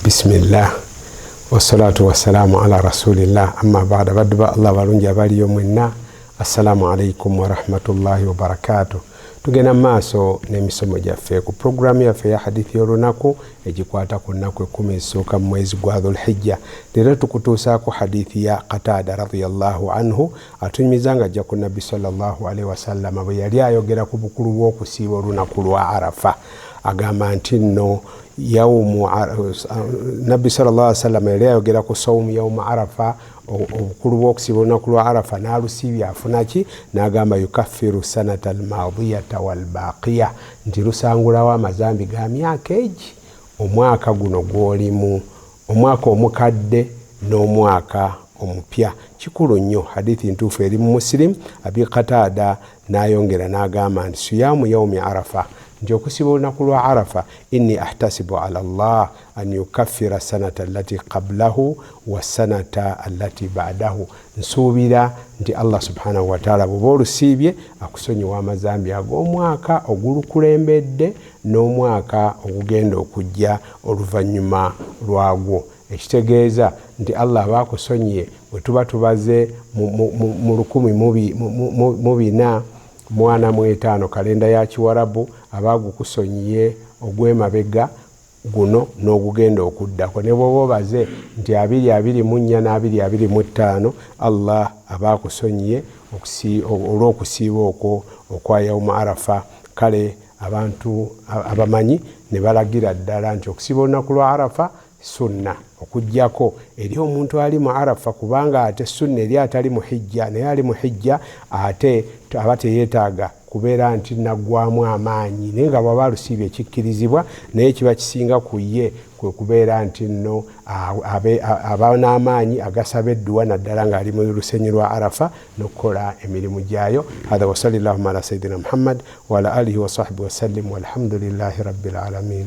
Bismillah wassalatu wassalamu ala rasulillah amma ba'da badba Allah balungi abaliyo mwenna assalamu alaikum wa rahmatullahi wa barakatuh. Tugenda maaso n'emisomo gyaffe ku programu yaffe ya hadithi y'olunaku egikwata ku nnaku 10 ezisooka mu mwezi gwa Dhulhijja. Leero tukutuusaako hadithi ya Qatada radiyallahu anhu atunyumiza nga ajja ku Nabbi sallallahu alaihi wasallam bwe yali ayogera ku bukulu bw'okusiiba olunaku lwa Arafa. Agamba nti nno Nabbi sallallahu alaihi wasallam yali ayogera ku sawmu yawmu Arafa, obukulu bw'okusiiba olunaku lwa Arafa n'alusiibya afuna ki? N'agamba yukaffiru sanata almadiyata walbaqiya, nti lusangulawo amazambi ga myaka egi, omwaka guno gw'olimu, omwaka omukadde n'omwaka omupya. Kikulu nnyo, hadithi ntuufu eri mu Muslim. Abi Qatada n'ayongera n'agamba nti siyamu yawmi Arafa, nti okusiiba olunaku lwa Arafa, inni ahtasibu ala Allah an yukaffira sanata allati qablahu wa sanata allati ba'dahu, nsuubira nti Allah subhanahu wa ta'ala bw'oba olusiibye akusonyiwa amazambi ag'omwaka ogulukulembedde n'omwaka ogugenda okujja oluvannyuma lwagwo. Ekitegeeza nti Allah abakusonyiye bwe tuba tubaze mu 1445 kalenda ya Kiwarabu, abagukusonyiye ogw'emabega guno n'ogugenda okuddako, ne bw'oba obaze nti 2024 na 2025 Allah abakusonyiye olw'okusiiba okwo okwa yawmu Arafa. Kale abantu abamanyi ne balagira ddala nti okusiiba olunaku lwa Arafa sunna okujjako eri omuntu ali mu Arafa, kubanga ate sunna eri atali mu hijja, naye ali mu hijja ate aba teyeetaaga kubeera nti naggwamu amaanyi, naye nga bw'aba alusiibye ekikkirizibwa, naye kiba kisinga ku ye kwe kubeera nti nno aba n'amaanyi agasaba edduwa naddala ng'ali mu lusenyi lwa Arafa n'okukola emirimu gyayo. Hadha wa sallallahu ala sayyidina Muhammad wa ala alihi wa sahbihi wa sallim walhamdulillahi rabbil alamin.